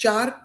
4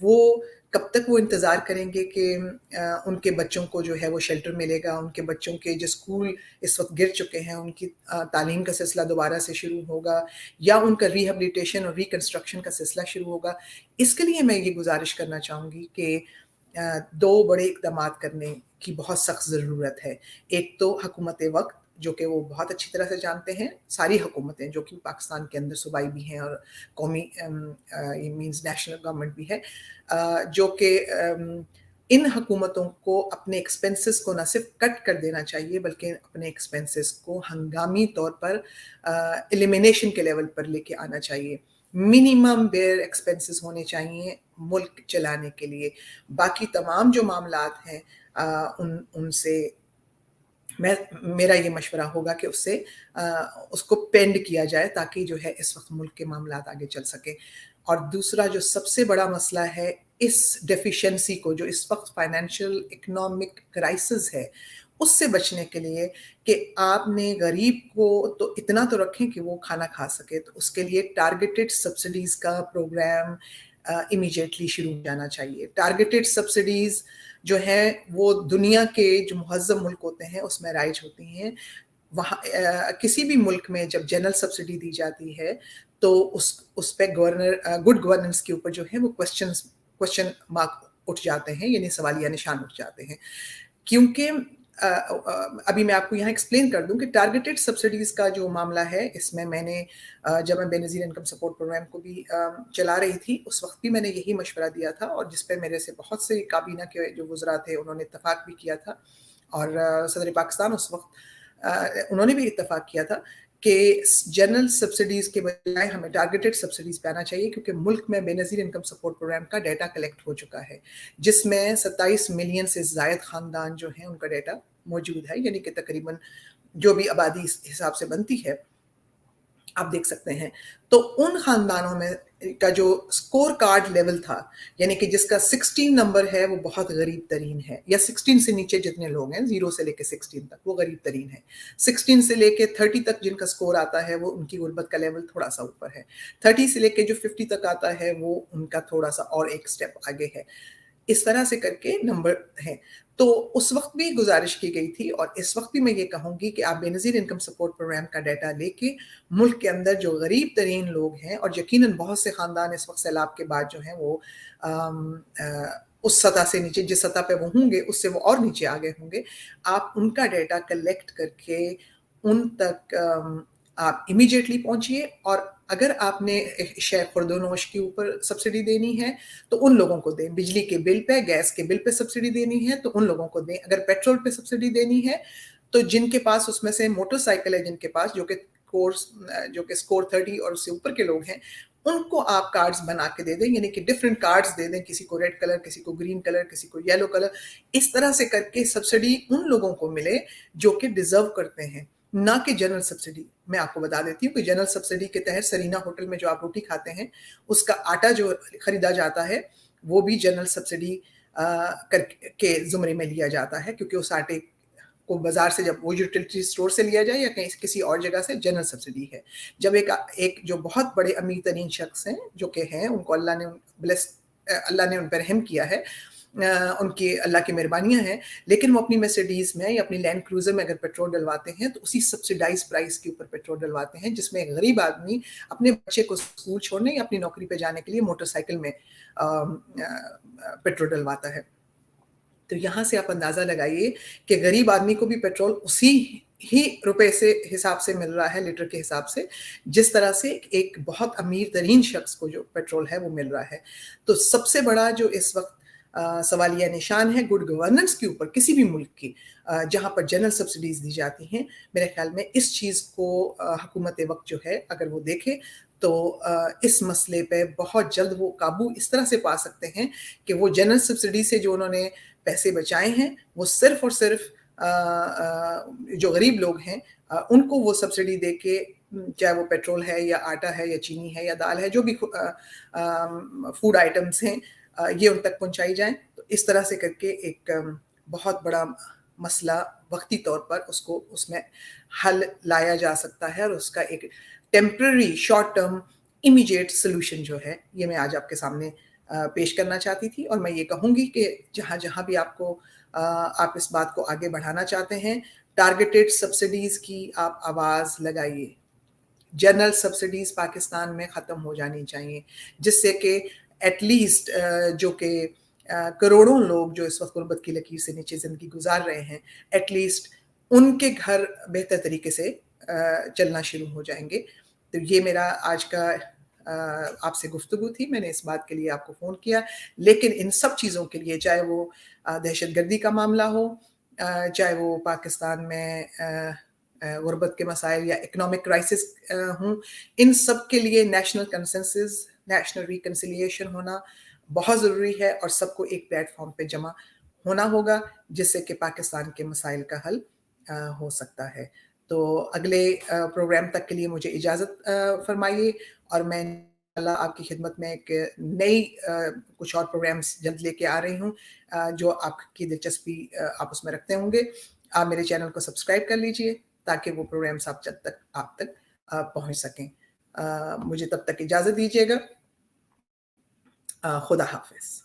وہ کب تک وہ انتظار کریں گے کہ ان کے بچوں کو جو ہے وہ شیلٹر ملے گا، ان کے بچوں کے جو اسکول اس وقت گر چکے ہیں ان کی تعلیم کا سلسلہ دوبارہ سے شروع ہوگا، یا ان کا ریہیبلیٹیشن اور ریکنسٹرکشن کا سلسلہ شروع ہوگا. اس کے لیے میں یہ گزارش کرنا چاہوں گی کہ دو بڑے اقدامات کرنے کی بہت سخت ضرورت ہے. ایک تو حکومت وقت، جو کہ وہ بہت اچھی طرح سے جانتے ہیں، ساری حکومتیں جو کہ پاکستان کے اندر صوبائی بھی ہیں اور قومی مینز نیشنل گورنمنٹ بھی ہے، جو کہ ان حکومتوں کو اپنے ایکسپنسز کو نہ صرف کٹ کر دینا چاہیے بلکہ اپنے ایکسپنسز کو ہنگامی طور پر ایلیمینیشن کے لیول پر لے کے آنا چاہیے. منیمم بیئر ایکسپنسز ہونے چاہیے ملک چلانے کے لیے. باقی تمام جو معاملات ہیں ان سے میرا یہ مشورہ ہوگا کہ اس کو پینڈ کیا جائے تاکہ جو ہے اس وقت ملک کے معاملات آگے چل سکے. اور دوسرا جو سب سے بڑا مسئلہ ہے اس ڈیفیشنسی کو، جو اس وقت فائنینشیل اکنامک کرائسس ہے، اس سے بچنے کے لیے کہ آپ نے غریب کو تو اتنا تو رکھیں کہ وہ کھانا کھا سکے، تو اس کے لیے ٹارگیٹڈ سبسڈیز کا پروگرام امیجیٹلی شروع ہو جانا چاہیے. ٹارگیٹڈ سبسڈیز جو ہیں وہ دنیا کے جو مہذب ملک ہوتے ہیں اس میں رائج ہوتی ہیں. وہاں کسی بھی ملک میں جب جنرل سبسڈی دی جاتی ہے تو اس پہ گڈ گورننس کے اوپر جو ہے وہ کوشچن مارک اٹھ جاتے ہیں، یعنی سوالیہ نشان اٹھ جاتے ہیں. کیونکہ ابھی میں آپ کو یہاں ایکسپلین کر دوں کہ ٹارگیٹڈ سبسڈیز کا جو معاملہ ہے، اس میں نے جب میں بے نظیر انکم سپورٹ پروگرام کو بھی چلا رہی تھی اس وقت بھی میں نے یہی مشورہ دیا تھا، اور جس پہ میرے سے بہت سے کابینہ کے جو وزراء تھے انہوں نے اتفاق بھی کیا تھا، اور صدر پاکستان اس وقت انہوں نے بھی اتفاق کیا تھا کہ جنرل سبسڈیز کے بجائے ہمیں ٹارگیٹڈ سبسڈیز پہ آنا چاہیے، کیونکہ ملک میں بے نظیر انکم سپورٹ پروگرام کا ڈیٹا کلیکٹ ہو چکا ہے جس میں 27 ملین سے زائد خاندان جو ہیں ان کا ڈیٹا موجود ہے، یعنی کہ تقریباً جو بھی آبادی اس حساب سے بنتی ہے آپ دیکھ سکتے ہیں. تو ان خاندانوں میں کا جو سکور کارڈ لیول تھا، یعنی کہ جس کا 16 نمبر ہے وہ بہت غریب ترین ہے، یا 16 سے نیچے جتنے لوگ ہیں 0 سے لے کے 16 تک وہ غریب ترین ہے. 16 سے لے کے 30 تک جن کا سکور آتا ہے وہ ان کی غربت کا لیول تھوڑا سا اوپر ہے. 30 سے لے کے جو 50 تک آتا ہے وہ ان کا تھوڑا سا اور ایک سٹیپ آگے ہے. اس طرح سے کر کے نمبر ہیں. تو اس وقت بھی گزارش کی گئی تھی اور اس وقت بھی میں یہ کہوں گی کہ آپ بے نظیر انکم سپورٹ پروگرام کا ڈیٹا لے کے ملک کے اندر جو غریب ترین لوگ ہیں، اور یقیناً بہت سے خاندان اس وقت سیلاب کے بعد جو ہیں وہ اس سطح سے نیچے، جس سطح پہ وہ ہوں گے اس سے وہ اور نیچے آگے ہوں گے، آپ ان کا ڈیٹا کلیکٹ کر کے ان تک آپ امیجیٹلی پہنچیے. اور اگر آپ نے شے خورد و نوش کے اوپر سبسڈی دینی ہے تو ان لوگوں کو دیں. بجلی کے بل پہ، گیس کے بل پہ سبسڈی دینی ہے تو ان لوگوں کو دیں. اگر پیٹرول پہ سبسڈی دینی ہے تو جن کے پاس اس میں سے موٹر سائیکل ہے، جن کے پاس جو کہ سکور 30 اور اس سے اوپر کے لوگ ہیں، ان کو آپ کارڈز بنا کے دے دیں، یعنی کہ ڈفرینٹ کارڈز دے دیں، کسی کو ریڈ کلر، کسی کو گرین کلر، کسی کو یلو کلر. اس طرح سے کر کے سبسڈی ان لوگوں کو ملے جو کہ ڈیزرو کرتے ہیں، نہ کہ جنرل سبسڈی. میں آپ کو بتا دیتی ہوں کہ جنرل سبسڈی کے تحت سرینا ہوٹل میں جو آپ روٹی کھاتے ہیں اس کا آٹا جو خریدا جاتا ہے وہ بھی جنرل سبسڈی کے زمرے میں لیا جاتا ہے، کیونکہ اس آٹے کو بازار سے جب وہ یوٹیلٹی اسٹور سے لیا جائے یا کسی اور جگہ سے، جنرل سبسڈی ہے. جب ایک جو بہت بڑے امیر ترین شخص ہیں جو کہ ہیں، ان کو اللہ نے ان پر رحم کیا ہے، ان کی اللہ کی مہربانیاں ہیں، لیکن وہ اپنی مرسیڈیز میں یا اپنی لینڈ کروزر میں اگر پیٹرول ڈلواتے ہیں تو اسی سبسڈائز پرائس کے اوپر پیٹرول ڈلواتے ہیں، جس میں ایک غریب آدمی اپنے بچے کو اسکول چھوڑنے یا اپنی نوکری پہ جانے کے لیے موٹر سائیکل میں پیٹرول ڈلواتا ہے. تو یہاں سے آپ اندازہ لگائیے کہ غریب آدمی کو بھی پیٹرول اسی ہی روپے سے حساب سے مل رہا ہے، لیٹر کے حساب سے، جس طرح سے ایک بہت امیر ترین شخص کو جو پیٹرول ہے وہ مل رہا ہے. تو سب سے بڑا جو اس وقت سوالیہ نشان ہے گڈ گورننس کے اوپر کسی بھی ملک کی، جہاں پر جنرل سبسڈیز دی جاتی ہیں، میرے خیال میں اس چیز کو حکومت وقت جو ہے اگر وہ دیکھے تو اس مسئلے پہ بہت جلد وہ قابو اس طرح سے پا سکتے ہیں کہ وہ جنرل سبسڈی سے جو انہوں نے پیسے بچائے ہیں وہ صرف اور صرف جو غریب لوگ ہیں ان کو وہ سبسڈی دے کے، چاہے وہ پیٹرول ہے یا آٹا ہے یا چینی ہے یا دال ہے، جو بھی فوڈ آئٹمس ہیں، یہ ان تک پہنچائی جائیں. تو اس طرح سے کر کے ایک بہت بڑا مسئلہ وقتی طور پر اس میں حل لایا جا سکتا ہے، اور اس کا ایک temporary short term immediate solution جو ہے یہ میں آج آپ کے سامنے پیش کرنا چاہتی تھی، اور میں یہ کہوں گی کہ جہاں جہاں بھی آپ اس بات کو آگے بڑھانا چاہتے ہیں، ٹارگیٹڈ سبسڈیز کی آپ آواز لگائیے. جنرل سبسڈیز پاکستان میں ختم ہو جانی چاہیے، جس سے کہ ایٹ لیسٹ جو کہ کروڑوں لوگ جو اس وقت غربت کی لکیر سے نیچے زندگی گزار رہے ہیں، ایٹ لیسٹ ان کے گھر بہتر طریقے سے چلنا شروع ہو جائیں گے. تو یہ میرا آج کا آپ سے گفتگو تھی. میں نے اس بات کے لیے آپ کو فون کیا، لیکن ان سب چیزوں کے لیے، چاہے وہ دہشت گردی کا معاملہ ہو، چاہے وہ پاکستان میں غربت کے مسائل یا اکنامک کرائسس ہوں، ان سب کے لیے نیشنل کنسنسس، نیشنل ریکنسیلیشن ہونا بہت ضروری ہے، اور سب کو ایک پلیٹ فارم پہ جمع ہونا ہوگا، جس سے کہ پاکستان کے مسائل کا حل ہو سکتا ہے. تو اگلے پروگرام تک کے لیے مجھے اجازت فرمائیے، اور میں انشاءاللہ آپ کی خدمت میں ایک نئی کچھ اور پروگرامز جلد لے کے آ رہی ہوں جو آپ کی دلچسپی آپ اس میں رکھتے ہوں گے. آپ میرے چینل کو سبسکرائب کر لیجئے تاکہ وہ پروگرامز آپ تک پہنچ سکیں. مجھے تب تک اجازت دیجیے گا. خدا حافظ.